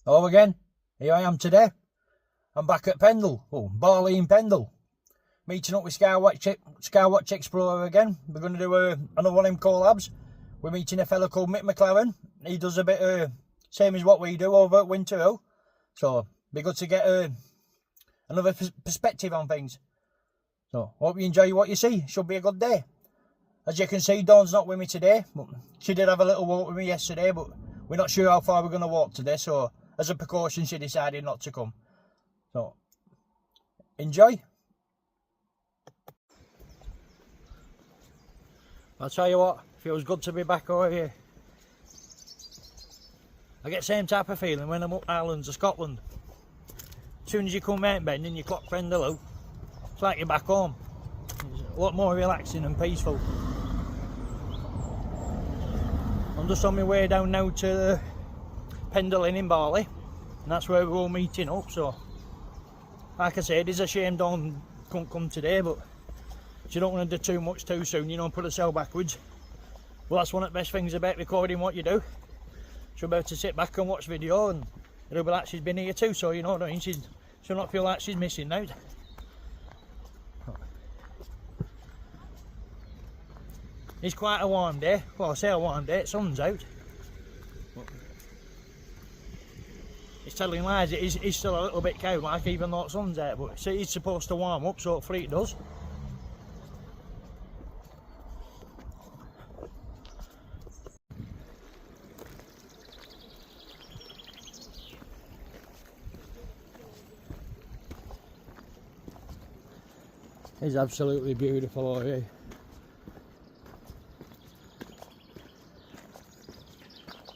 Hello again, here I am today. I'm back at Pendle, Barley in Pendle. Meeting up with Skywatch Explorer again. We're going to do another one of them collabs. We're meeting a fella called Mick McLaren. He does a bit same as what we do over at Winter Hill. So, be good to get another perspective on things. So, hope you enjoy what you see. Should be a good day. As you can see, Dawn's not with me today. But she did have a little walk with me yesterday, but we're not sure how far we're going to walk today. So, as a precaution, she decided not to come. So, enjoy. I'll tell you what, feels good to be back over here. I get the same type of feeling when I'm up Islands of Scotland. As soon as you come out bend and you clock Pendle Hill, it's like you're back home. It's a lot more relaxing and peaceful. I'm just on my way down now to Pendle Hill in Barley, and that's where we're all meeting up. So, like I said, it's a shame Dawn couldn't come today, but you don't want to do too much too soon, you know, and put herself backwards. Well, that's one of the best things about recording what you do. She'll be able to sit back and watch video, and it'll be like she's been here too, so you know what I mean, she'll not feel like she's missing out. It's quite a warm day. Well, I say a warm day, sun's out. It's telling lies, it's still a little bit cold, like, even though the sun's out, but it's supposed to warm up, so hopefully it does. It's absolutely beautiful over here.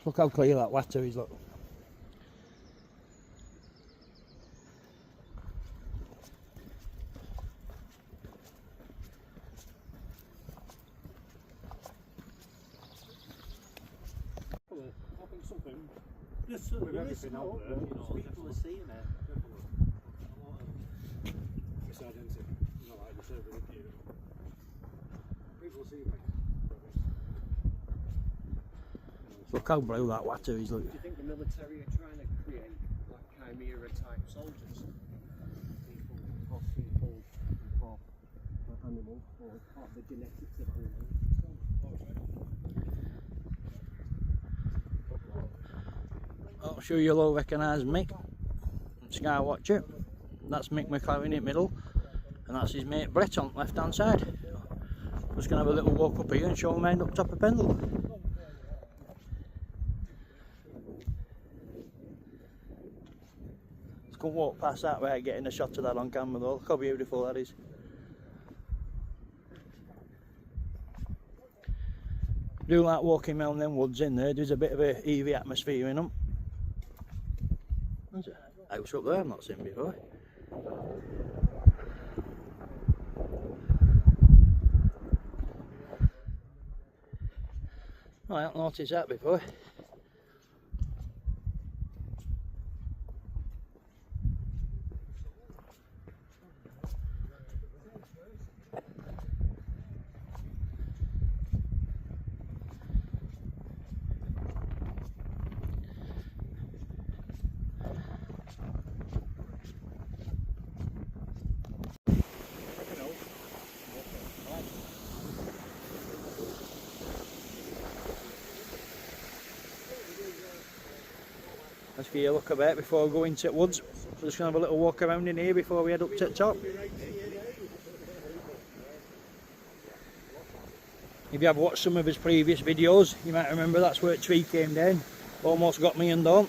Look how clear that water is, look. With everything out there, you know, people are seeing it. It's identical, you know, like the server up here. People see me. Look how blue that water is, look. Do you think the military are trying to create like chimera type soldiers? People, animals, or part of the genetics of animals. I'm sure you'll all recognise Mick, Skywatcher. That's Mick McLaren in the middle, and that's his mate Brett on the left hand side. Just going to have a little walk up here and show him end up top of Pendle. Let's go walk past that way, getting a shot of that on camera though. Look how beautiful that is. I do like walking around them woods in there. There's a bit of a eerie atmosphere in them. There's a house up there I've not seen before. Oh, I haven't noticed that before. Let's give you a look about before we go into the woods. We're just going to have a little walk around in here before we head up to the top. If you have watched some of his previous videos, you might remember that's where the tree came down. Almost got me and Dawn.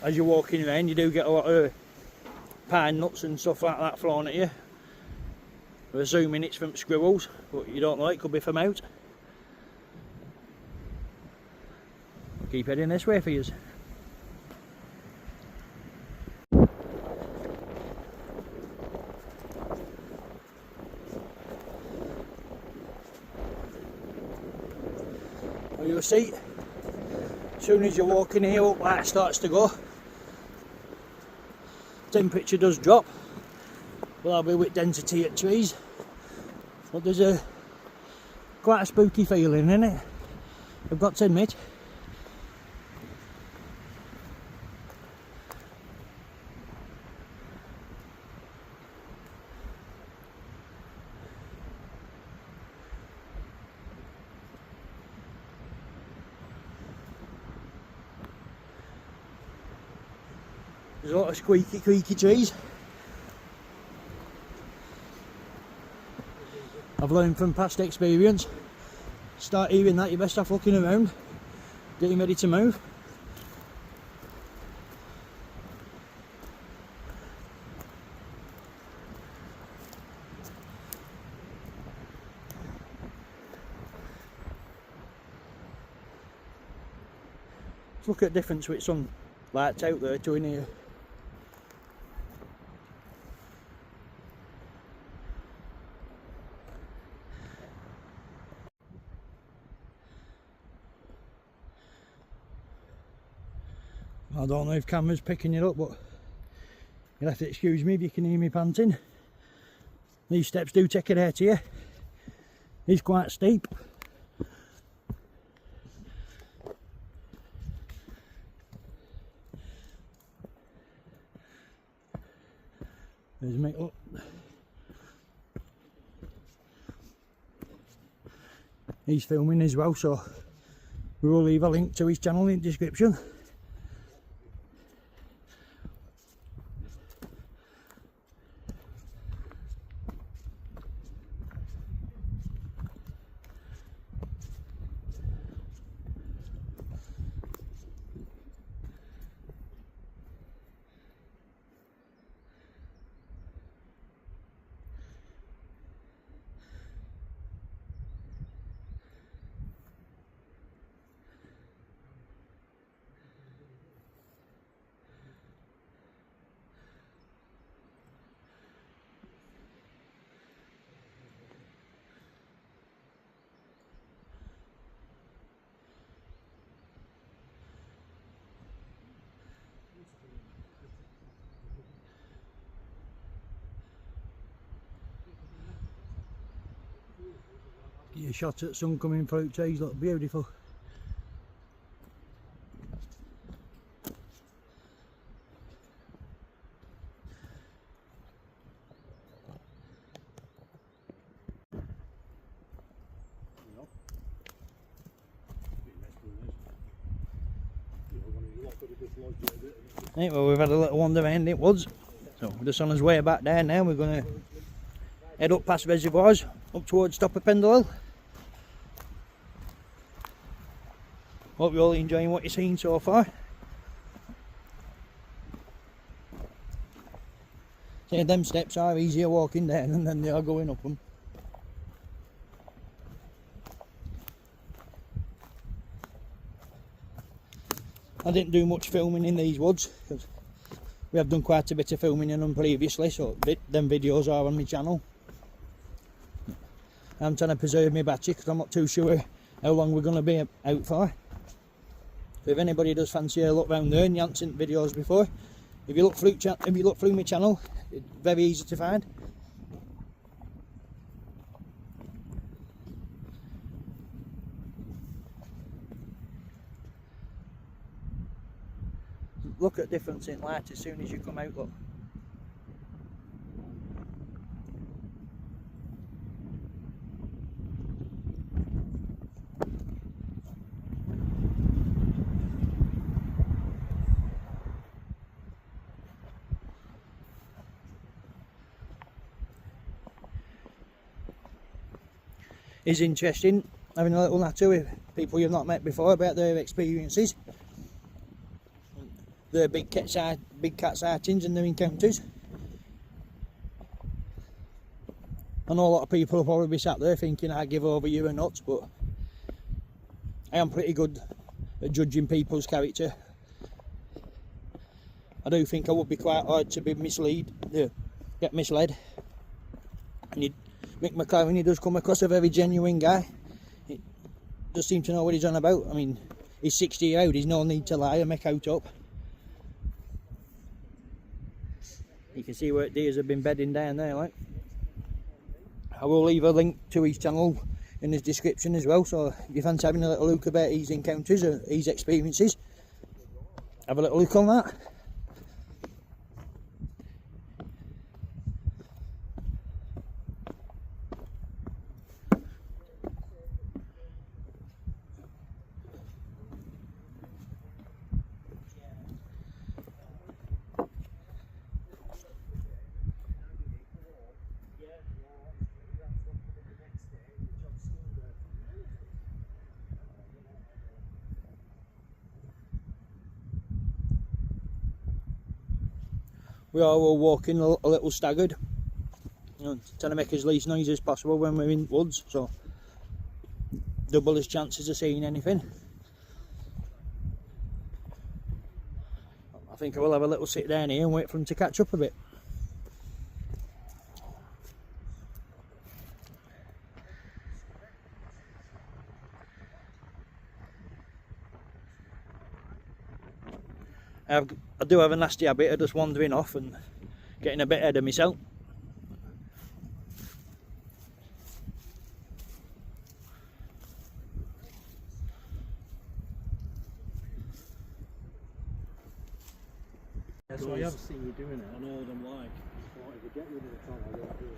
As you're walking around, you do get a lot of pine nuts and stuff like that thrown at you. We're assuming it's from squirrels, but you don't know, it could be from out. Keep heading this way for you. You'll see, as soon as you're walking here, up light starts to go. Temperature does drop. Well, I'll be with density at trees, but there's quite a spooky feeling in it, I've got to admit. There's a lot of squeaky, creaky trees. I've learned from past experience. Start hearing that, you best start looking around, getting ready to move. Let's look at the difference with some lights out there to in here. I don't know if camera's picking it up, but you'll have to excuse me if you can hear me panting. These steps do take it out to you. It's quite steep. There's me up. He's filming as well, so we will leave a link to his channel in the description. Get your shot at sun coming through trees, look beautiful. Right, well, we've had a little wander around the woods, so the sun is way back there now. We're going to head up past reservoirs, up towards top of Pendle Hill. Hope you're all enjoying what you're seeing so far. See, them steps are easier walking down than they are going up them. I didn't do much filming in these woods because we have done quite a bit of filming in them previously, so them videos are on my channel. I'm trying to preserve my battery because I'm not too sure how long we're going to be out for. So if anybody does fancy a look round there and you haven't seen videos before, if you look through my channel, it's very easy to find. Look at difference in light as soon as you come out, look. It's interesting having a little natter with people you've not met before about their experiences, their big cat sightings and their encounters. I know a lot of people will probably be sat there thinking I give over you a nuts, but I am pretty good at judging people's character. I do think I would be quite hard to be get misled. And Mick McLaren, he does come across a very genuine guy. He does seem to know what he's on about. I mean, he's 60 years old, he's no need to lie or make out up. You can see where deers have been bedding down there, like. I will leave a link to his channel in the description as well, so if you fancy having a little look about his encounters or his experiences, have a little look on that. we are all walking a little staggered, you know, trying to make as least noise as possible when we're in woods, so double as chances of seeing anything. I think I will have a little sit down here and wait for them to catch up a bit. I do have a nasty habit of just wandering off and getting a bit ahead of myself. That's why I haven't seen you doing it. I know what I'm like. So if you get rid of the tunnel, I won't do it.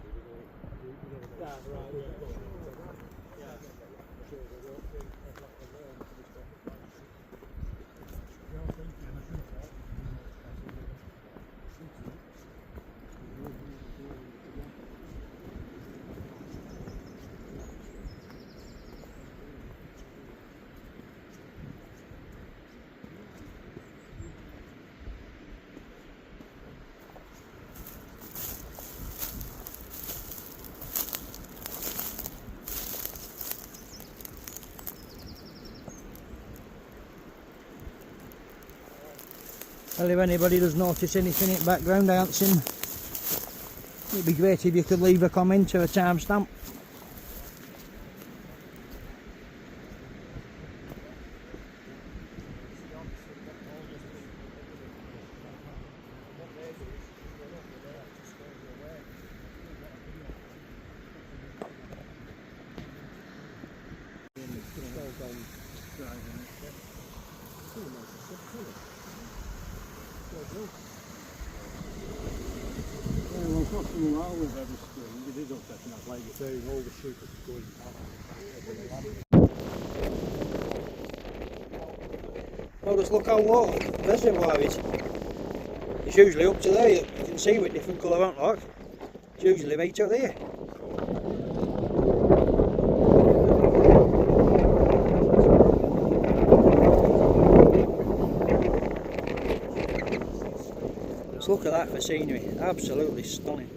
Well, if anybody does notice anything in the background I haven't seen, it'd be great if you could leave a comment or a timestamp. Well, it's not something wrong with every spring. It is upsetting that like you're saying, all the sheep are going past. Well, just look how low the reservoir is. It's usually up to there. You can see with different colour, aren't like. It's usually right up there. Just look at that for scenery. Absolutely stunning.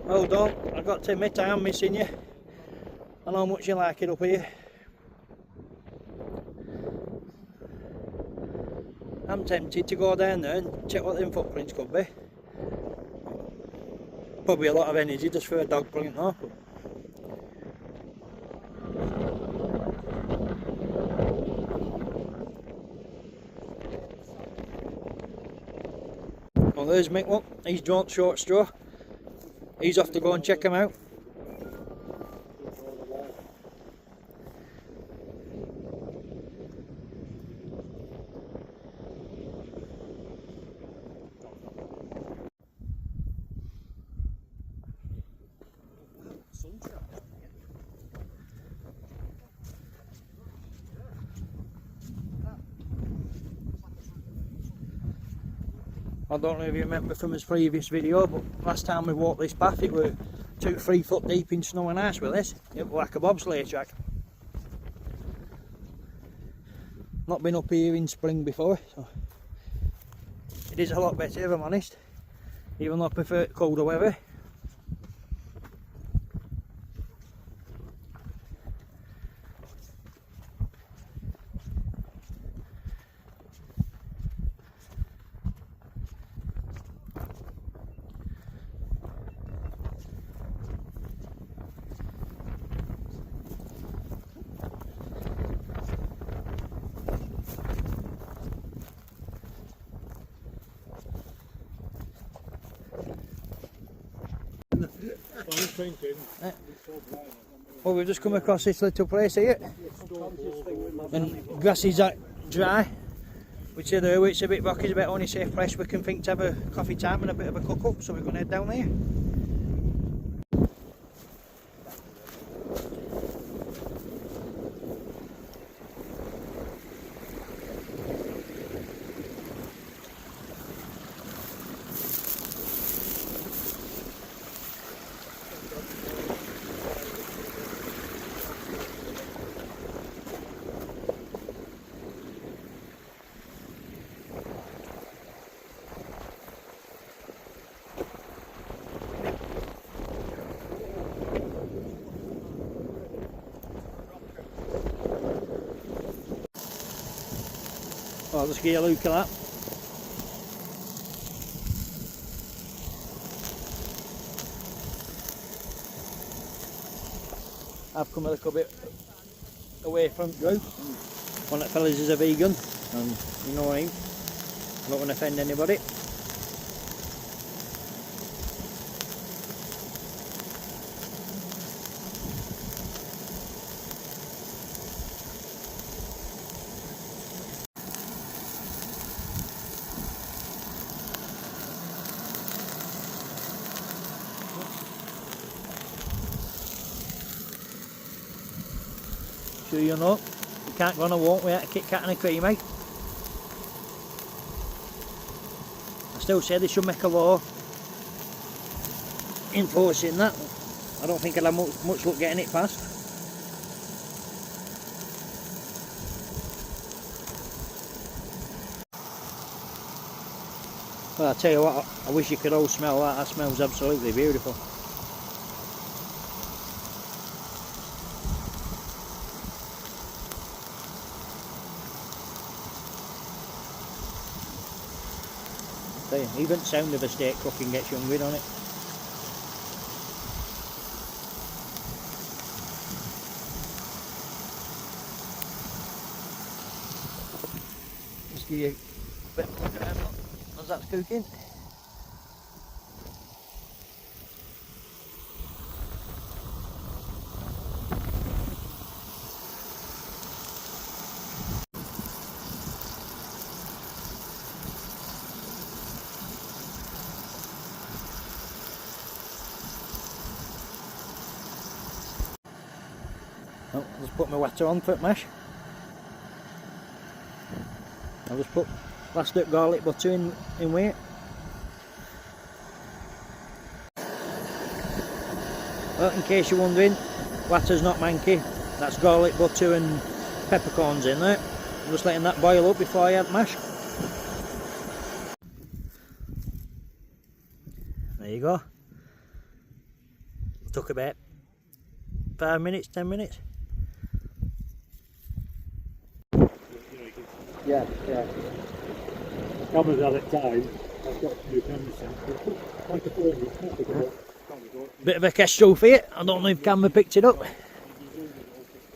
Hold on, I've got to admit I am missing you. I know how much you like it up here. I'm tempted to go down there and check what them footprints could be. Probably a lot of energy just for a dog print though. Well, there's Mick one. He's drawn short straw. He's off to go and check him out. I don't know if you remember from his previous video, but last time we walked this path it were 2-3 foot deep in snow and ice with this. It was like a bobsleigh track. Not been up here in spring before, so it is a lot better if I'm honest, even though I prefer colder weather. Well, we've just come across this little place here, and grass is dry, which it's a bit rocky, it's a bit only safe place we can think to have a coffee time and a bit of a cook up, so we're going to head down there. I'll just give you a look at that. I've come a little bit away from Drew. One of the fellas is a vegan, and you know what I mean. I don't want to offend anybody. Sure you know, you can't go on a walk without a Kit Kat and a cream, eh? I still say they should make a law enforcing that. I don't think I'll have much luck getting it passed. Well, I tell you what, I wish you could all smell that. That smells absolutely beautiful. Even the sound of a steak cooking gets you hungry, don't it? Just give you a bit more time as that's cooking. Oh, I'll just put my water on for the mash. I'll just put last up garlic butter in weight. Well, in case you're wondering, watter's not manky. That's garlic butter and peppercorns in there. I'm just letting that boil up before I add mash. There you go. Took about 5 minutes, 10 minutes. Yeah. Cameras at that time. I've got new cameras set. Like a phone, Bit of a kestrel for it. I don't know if camera picked it up.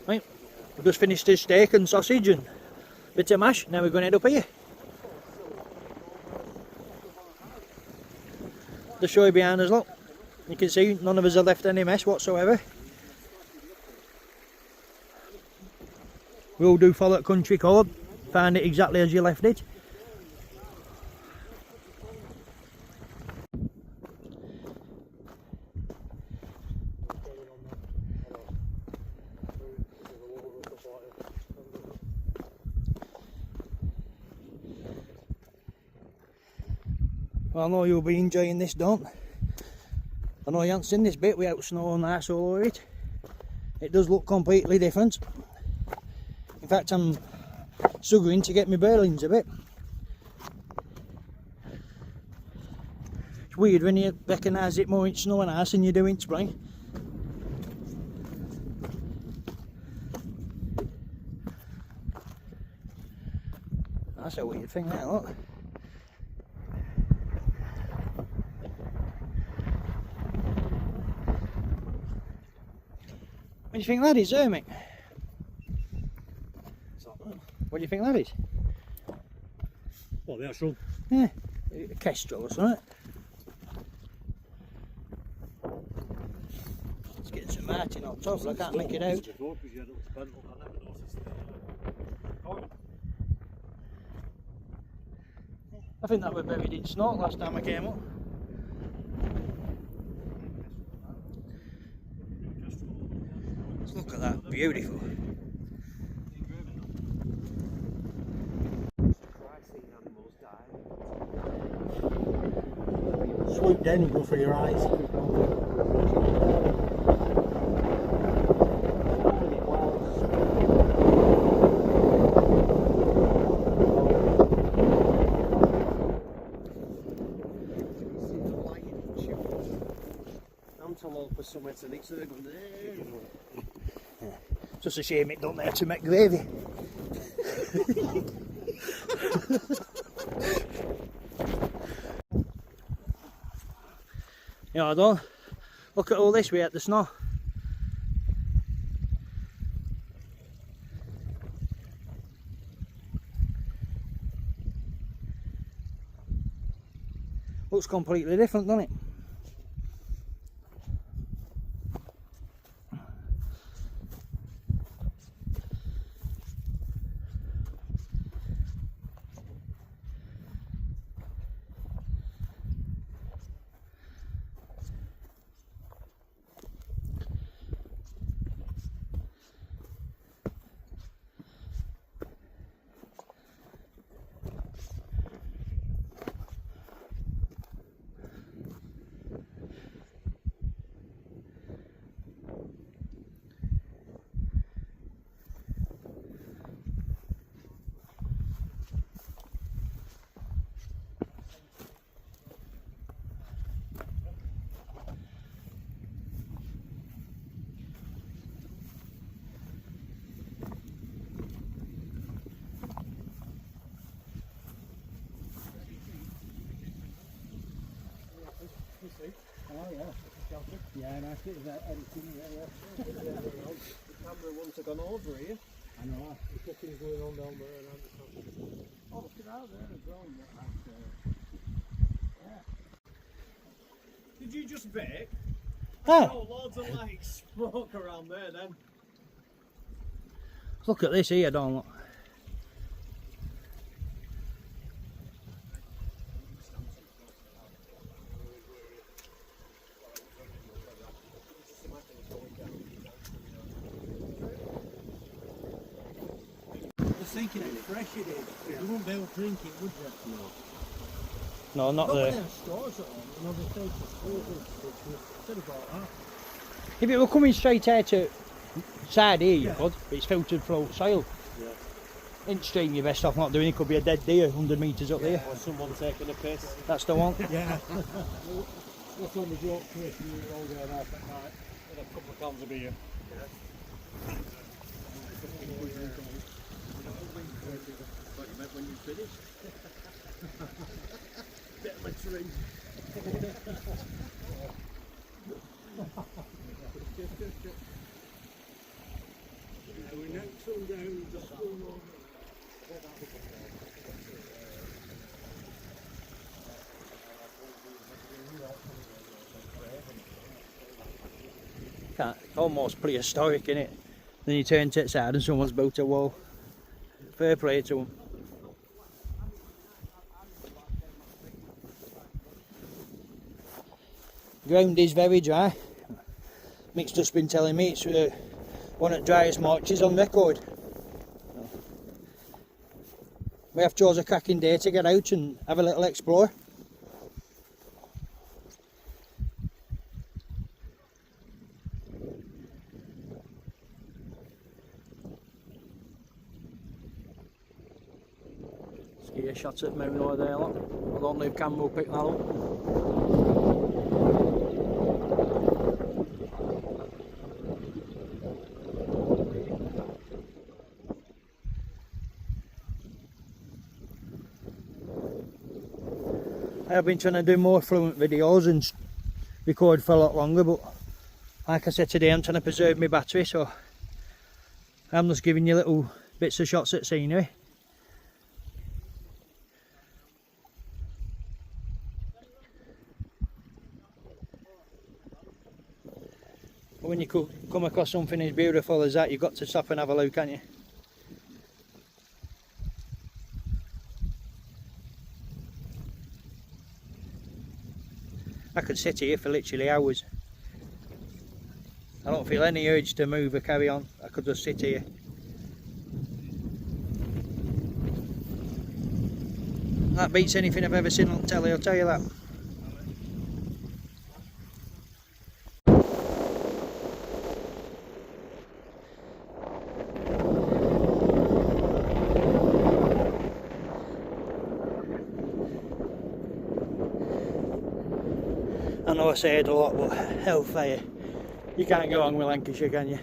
Right, we've just finished this steak and sausage and bit of mash. Now we're going to head up here. The show you behind us, look. You can see none of us have left any mess whatsoever. We all do follow the country code. Find it exactly as you left it. Well, I know you'll be enjoying this, don't? I know you haven't seen this bit without snow and ice all over it. It does look completely different. In fact, I'm struggling to get my bearings a bit. It's weird when you recognise it more in snow and ice than you do in spring. That's a weird thing, that, look. What do you think that is, Mick? What do you think that is? What, the actual? Yeah, a kestrel or something. Let's get some martin on top, I can't make it out. I think that was buried in snow last time I came up. Let's look at that, beautiful. Swoop down and go for your eyes. Antelope or somewhere to next to the gun there. Just a shame it don't there to make gravy. You know, I don't look at all this way at the snow. Looks completely different, doesn't it? Oh yeah, yeah, and I think that editing, yeah. The camera once have gone over here. I know. The cooking's going on down there and oh, look at out there as well. Yeah. Did you just bake? Oh, loads of like smoke around there then. Look at this here, don't look. Thinking how fresh it is. You wouldn't be able to drink it, would you? No, not there. Stores at all. Another thing. Should have bought that. If it were coming straight here to side here, you could, but it's filtered through soil. Yeah. In stream, you're best off not doing it. Could be a dead deer 100 metres up there. Or someone taking a piss. That's the one. Yeah. What's on the joke, Chris? We were all going off at night with a couple of cans of beer. What you meant when you finished? Bit of littering. We next one down the school over. It's almost prehistoric, isn't it? Then you turn to the side and someone's built a wall. Fair play to them. Ground is very dry. Mick's just been telling me it's one of the driest marches on record. We have chose a cracking day to get out and have a little explore. Get a shot at moon over there, look. I don't know if camera will pick that up. I have been trying to do more fluent videos and record for a lot longer, but like I said today, I'm trying to preserve my battery, so I'm just giving you little bits of shots at scenery. But when you come across something as beautiful as that, you've got to stop and have a look, haven't you? I could sit here for literally hours. I don't feel any urge to move or carry on. I could just sit here. That beats anything I've ever seen on telly, I'll tell you that. I know I say it a lot, but hellfire. You can't go wrong with Lancashire, can you?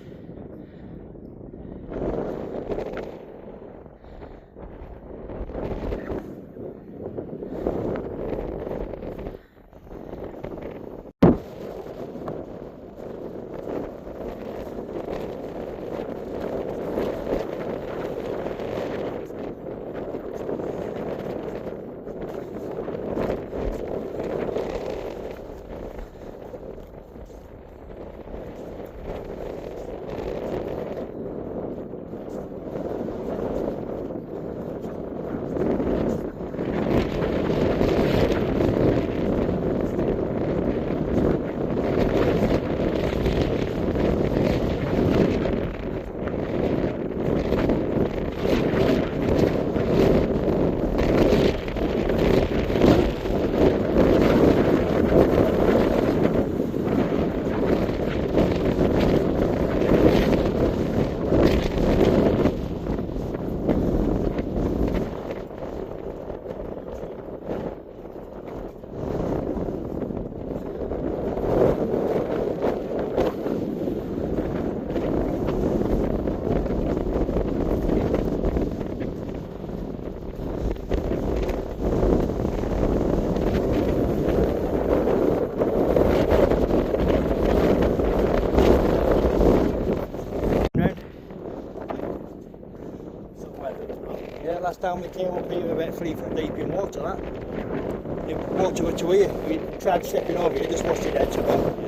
time we came up here, a bit 3 foot deep in water. That the water was to here. We tried stepping over it, just washed your head to go.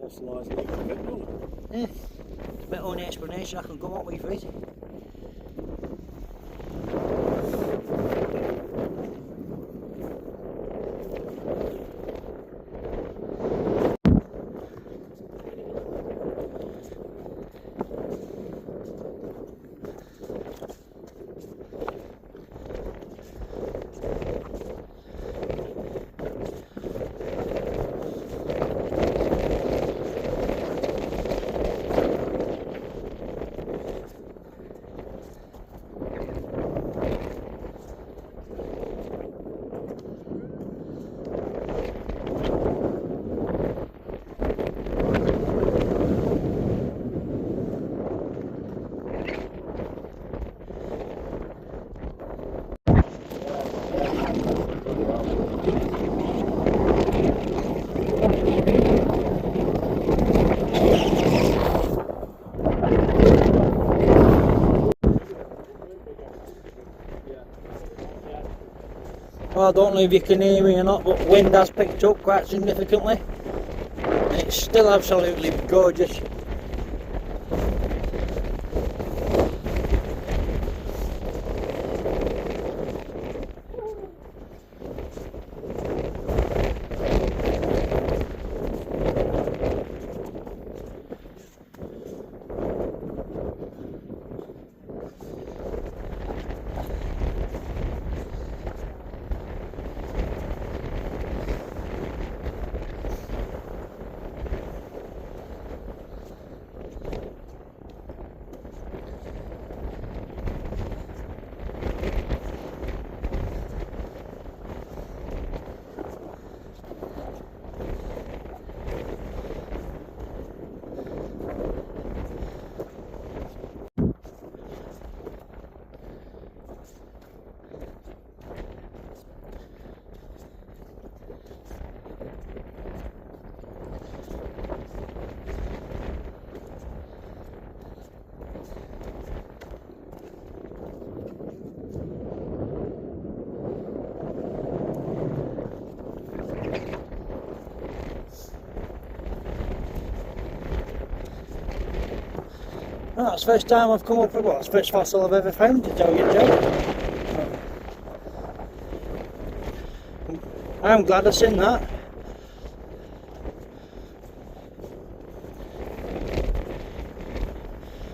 Fossilise the Pendle. Yeah, it's a bit of an explanation I can go up with it. Well, I don't know if you can hear me or not, but wind has picked up quite significantly. And it's still absolutely gorgeous. Well, that's the first time I've come up with what's the first fossil I've ever found, to tell you the truth. I'm glad I've seen that.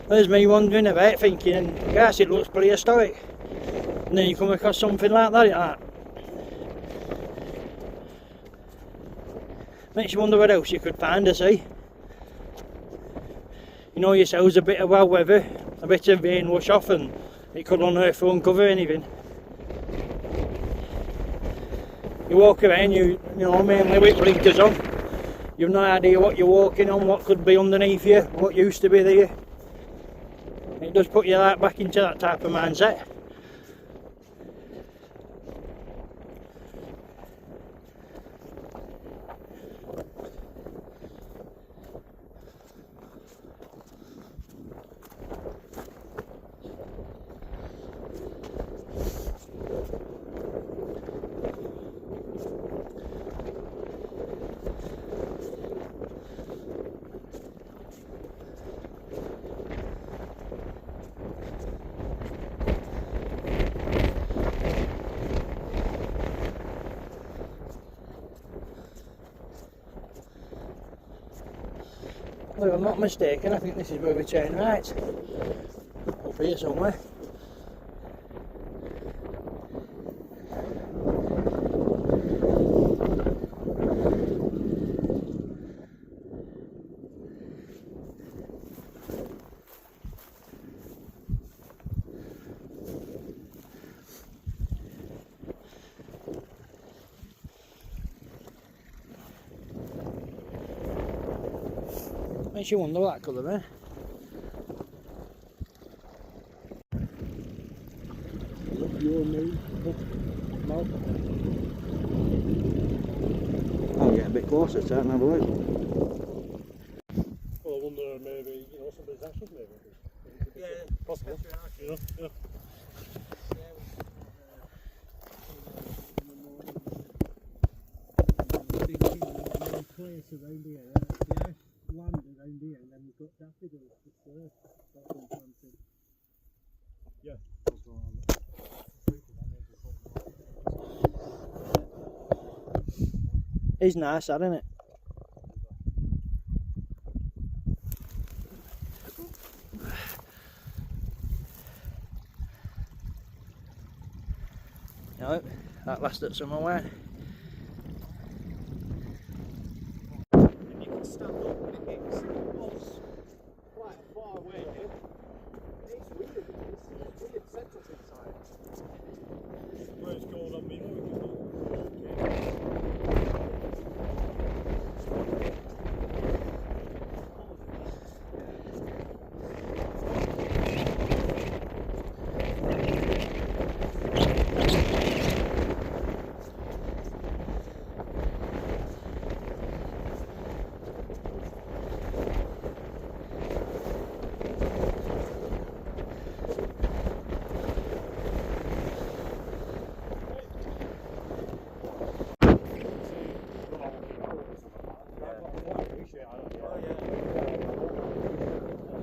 There's me wondering about it, thinking, gosh, it looks prehistoric. And then you come across something like that. Makes you wonder what else you could find, I see. You know yourselves, a bit of wild weather, a bit of rain wash off and it could unearth or uncover anything. You walk around, you know, mainly with blinkers on. You've no idea what you're walking on, what could be underneath you, what used to be there. It does put you right back into that type of mindset. if I'm not mistaken, I think this is where we turn right. Up here somewhere. Makes you wonder what that could have been. Your name? No. I'll get a bit closer to that and have a look. Well, I wonder maybe, you know, somebody's ashes maybe. Yeah, possible. You know? Yeah. Place around here, the house land around here, and then we've got daffodils just there. That's been planted. Yeah, that's right. It's nice, that, isn't it? No, that lasted some away. You can stand up and it's quite far away. It's weird because it's weird setup inside. Where it's called on me.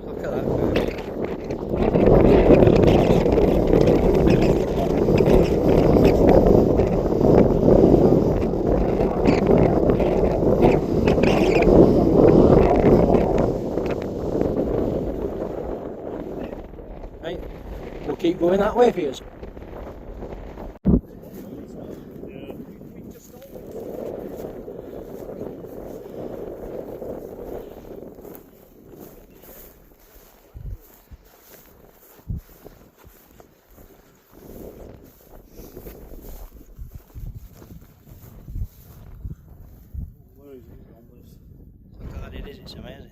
Look at that. Right, we'll keep going that way for you. Look how that it is, it's amazing.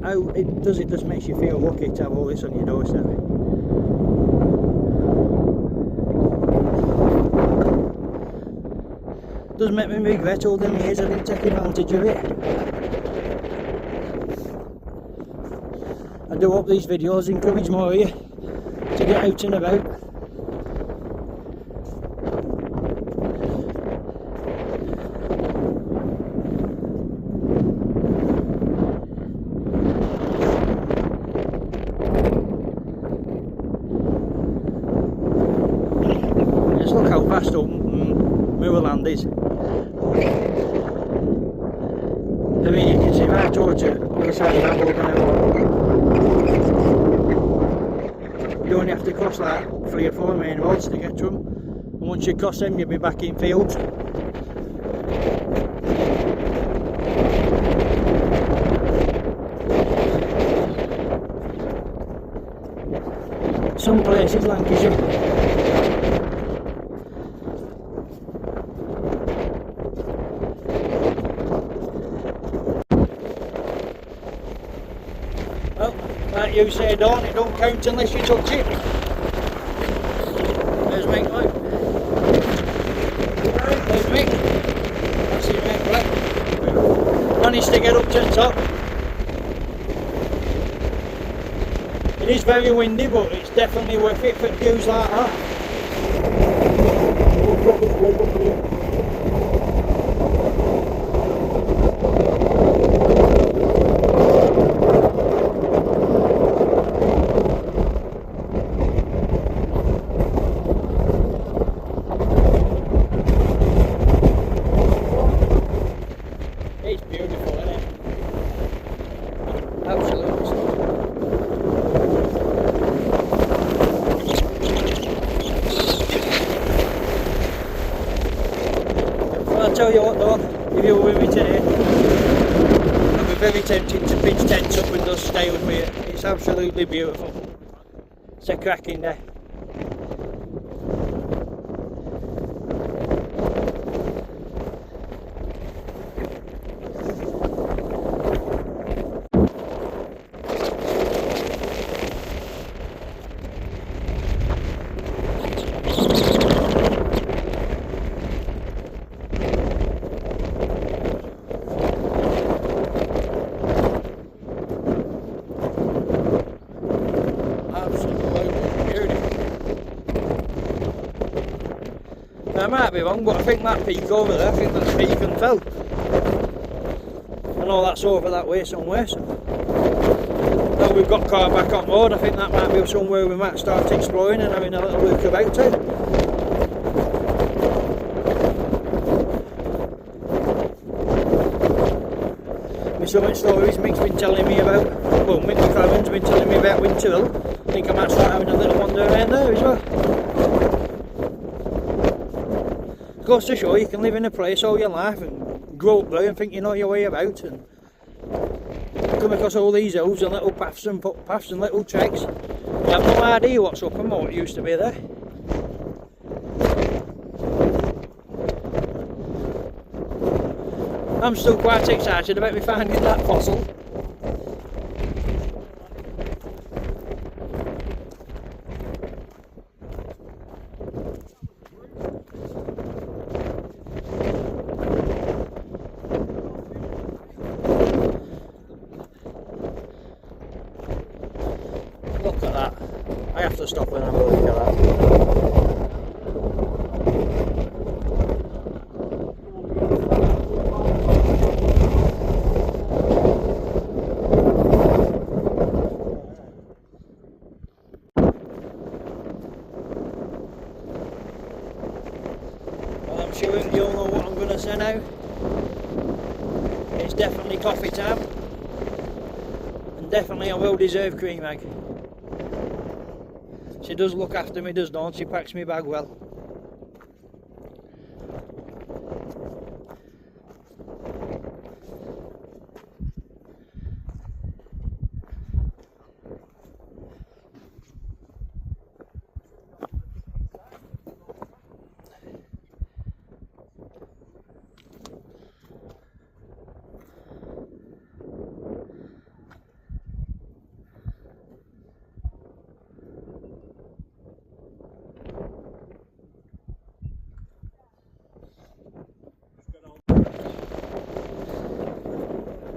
How it just makes you feel lucky to have all this on your doorstep. Does make me regret all them years I didn't take advantage of it. I do hope these videos encourage more of you to get out and about. Just look how vast open moorland is. I mean, you can see right towards it on the side of that road now. You only have to cross like 3 or 4 main roads to get to them, and once you cross them you'll be back in fields. Some places, Lancashire. Well, like you say, Dawn, it don't count unless you touch it. There's Mick, look. There's Mick. That's his mate, right? Managed to get up to the top. It is very windy, but it's definitely worth it for views like that. It's beautiful, isn't it? Absolutely. Well, I'll tell you what though, if you were with me today, I'd be very tempted to pitch tents up and just stay with me. It's absolutely beautiful. It's a cracking day. I might be wrong, but I think that peak over there, I think that's Beacon Fell. I know that's over that way somewhere. So. Now we've got car back on road, I think that might be somewhere we might start exploring and having a little look about it. My summit stories Mick's been telling me about, well Mick McLaren's been telling me about Winter Hill. I think I might start having a little wander around there as well. Goes to show you can live in a place all your life and grow up there and think you know your way about and come across all these hills and little paths and footpaths and little treks. You have no idea what's up and what used to be there. I'm still quite excited about me finding that fossil. Look at that. I have to stop and have a look at that. Well, I'm sure you'll know what I'm going to say now. It's definitely coffee time. And definitely a well-deserved cream egg. She does look after me, does Dawn? She packs me bag well.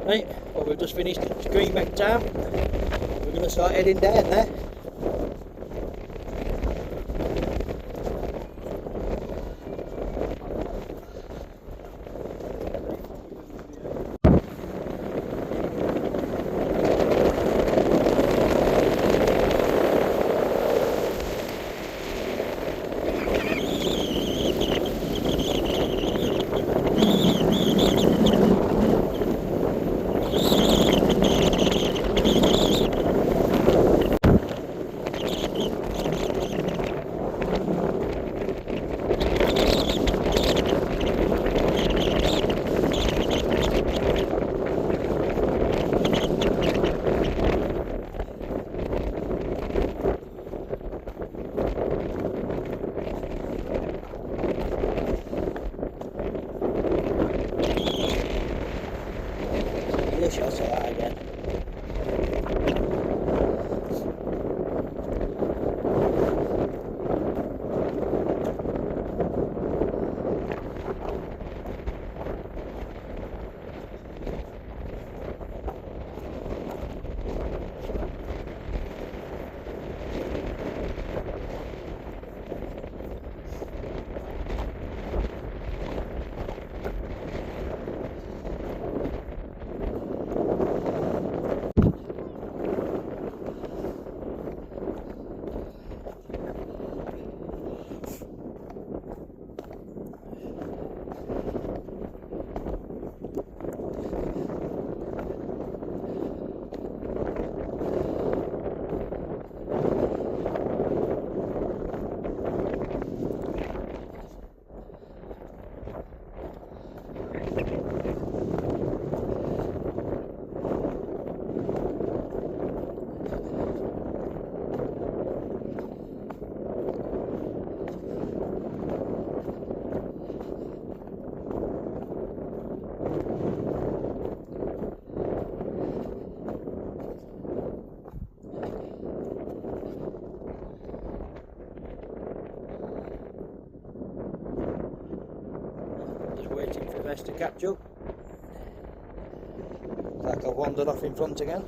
Right, well we've just finished Green Bank Town. We're going to start heading down there. Shots of that again. catch up. Like I've wandered off in front again.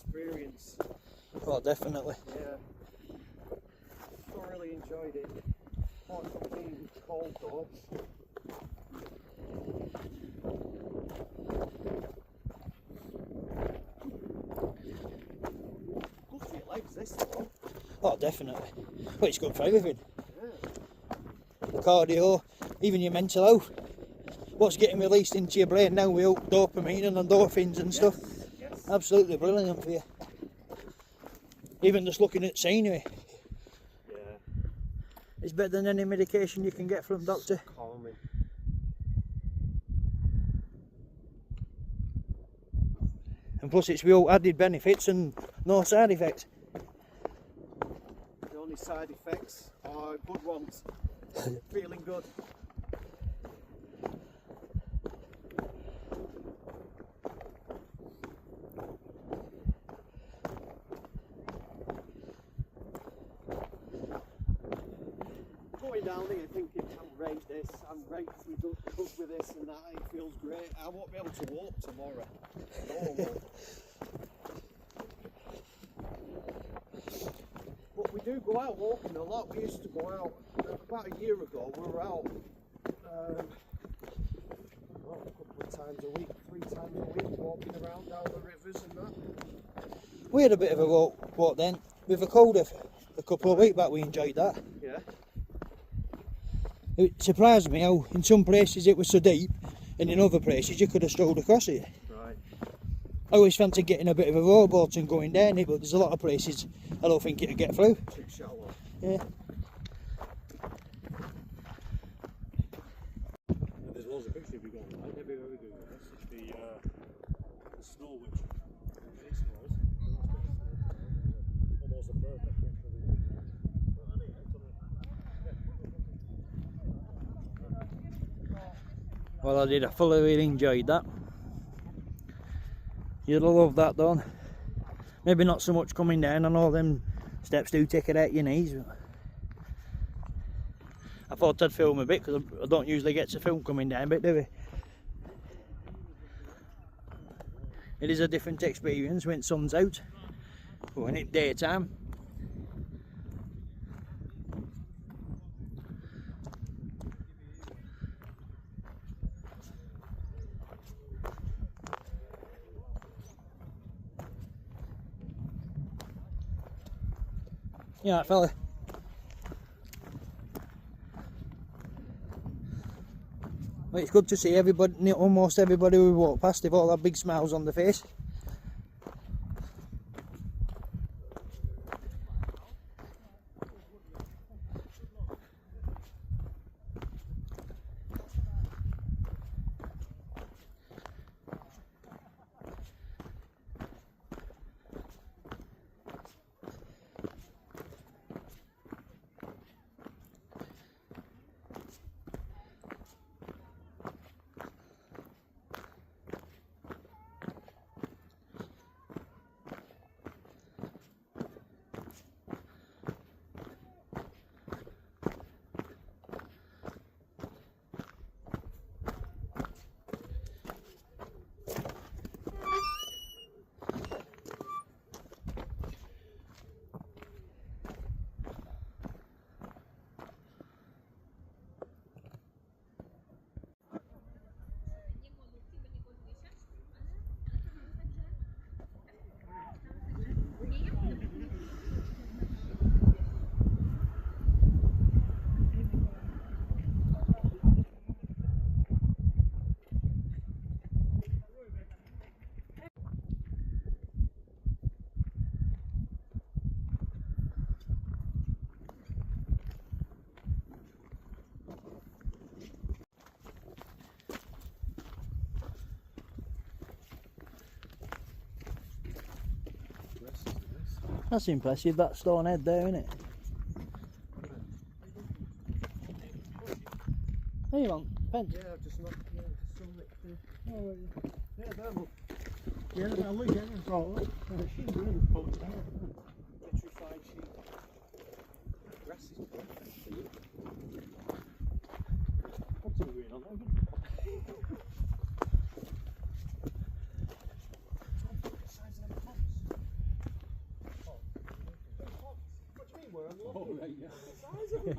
Experience. Oh, definitely. Yeah. Thoroughly enjoyed it. Apart from being cold though. Good for your legs, this though. Oh, definitely. Well, it's good for everything. Yeah. The cardio, even your mental health. What's getting released into your brain now with dopamine and endorphins and stuff. Yes. Absolutely brilliant for you. Even just looking at scenery. Yeah. It's better than any medication you can get from doctor. Calming. And plus it's real added benefits and no side effects. The only side effects are good ones. Feeling good. Going down here thinking, I'm rate this, I'm right good with this and that, it feels great. I won't be able to walk tomorrow. No, I won't. But we do go out walking a lot. We used to go out about a year ago. We were out a couple of times a week, 3 times a week, walking around down the rivers and that. We had a bit of a walk then with a cold a couple of weeks back. We enjoyed that. Yeah. It surprised me how in some places it was so deep and in other places you could have strolled across it. Right. I always fancy getting a bit of a rowboat and going down it, but there's a lot of places I don't think it'll get through. Too shallow. Yeah. There's loads of pictures we got. I never ever do this. The snow which it snows. Almost a perfect picture. Well, I did. I fully really enjoyed that. You'll love that, Don. Maybe not so much coming down. I know them steps do take it out your knees. But I thought I'd film a bit because I don't usually get to film coming down, but do we? It is a different experience when sun's out, but when it's daytime. Yeah, fella. Well, it's good to see everybody, almost everybody we walk past, they've all had big smiles on their face. That's impressive, that stone head there, isn't it? There you want, pen? Yeah, I've just knocked some next to. Oh, yeah, there, look. Yeah, I look at it. Oh, look. She's really put it down. Petrified sheep. Grass is perfect for you. What's it going on there? Oh, right, yeah. The size of them.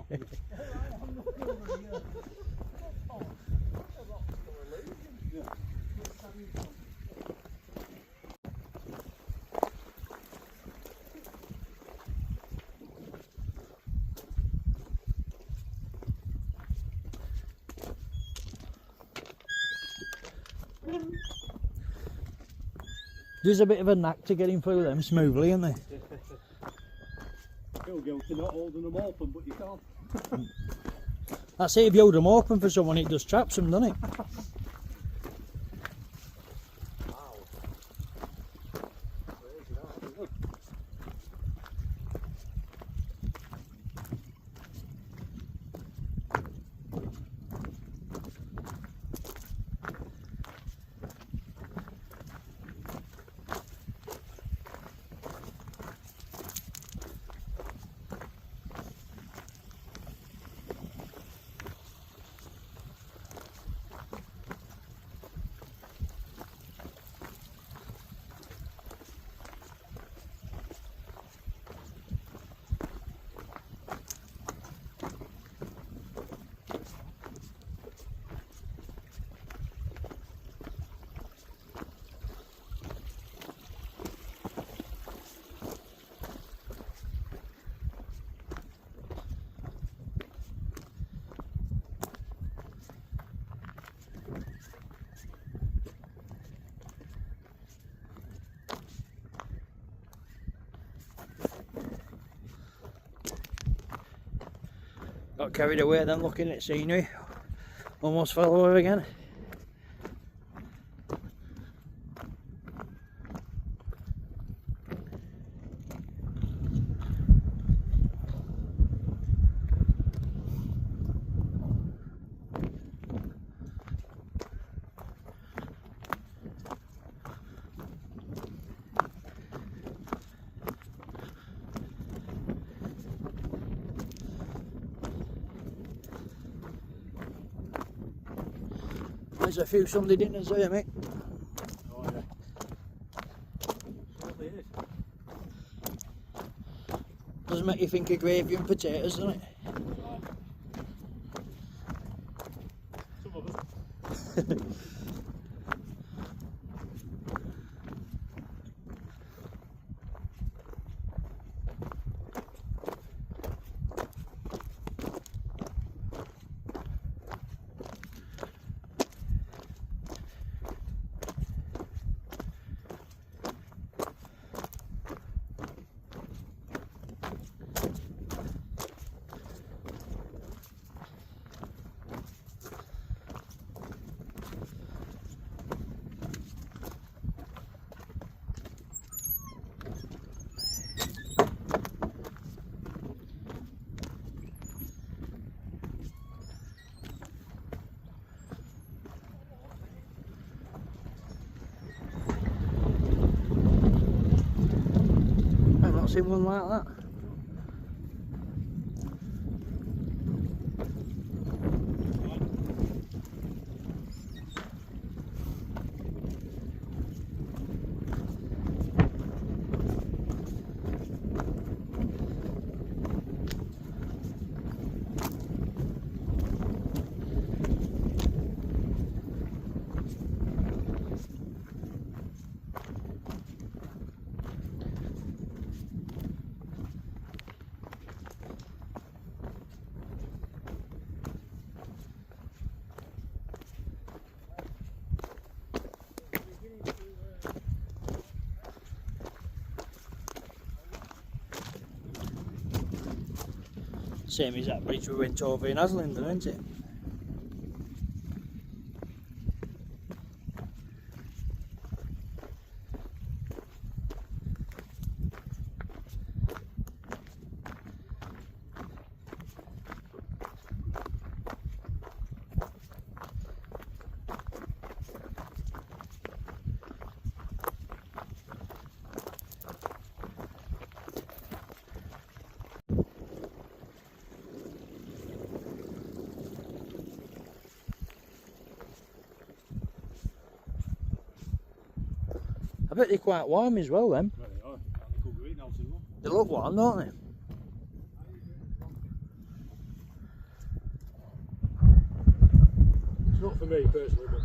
I'm looking over here. Oh, the rocks are illusion. Yeah. There's a bit of a knack to getting through them smoothly, isn't there? Feel guilty not holding them open, but you can't. That's it, if you hold them open for someone, it just traps them, doesn't it? Got carried away then looking at scenery. Almost fell over again. There's a few Sunday dinners there, mate. Oh, yeah. Certainly is. Doesn't make you think of gravy and potatoes, doesn't it? Some of them. I've not seen one like that. Same as that bridge we went over in Haslingden, isn't it? bet they're quite warm as well, then. Well, they are. They cook greenhouse as well. They look warm, don't they? It's not for me personally, but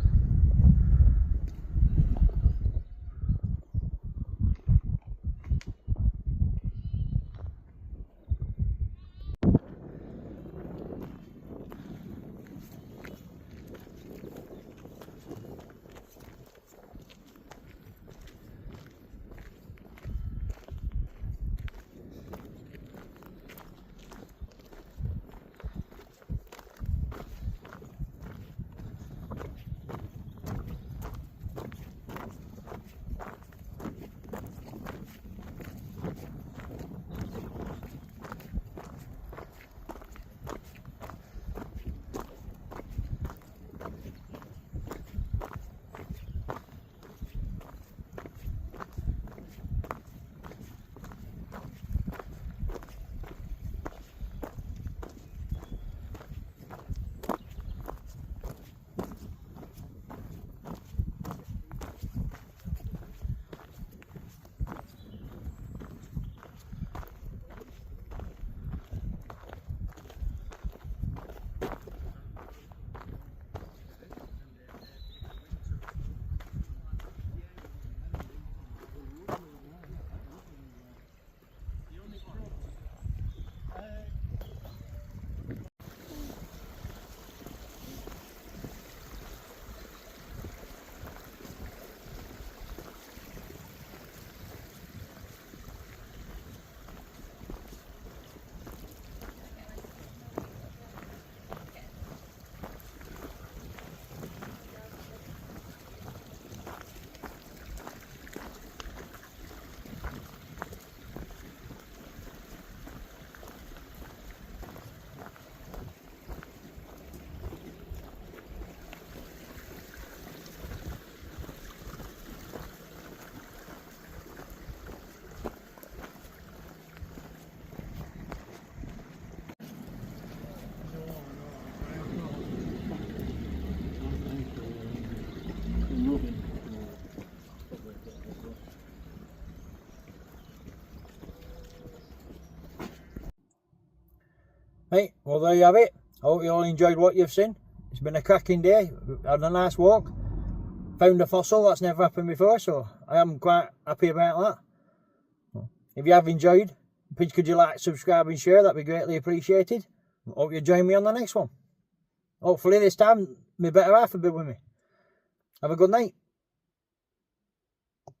Right, well there you have it. I hope you all enjoyed what you've seen. It's been a cracking day. Had a nice walk. Found a fossil, that's never happened before, so I am quite happy about that. If you have enjoyed, please could you like, subscribe and share, that'd be greatly appreciated. Hope you join me on the next one. Hopefully this time my better half will be with me. Have a good night.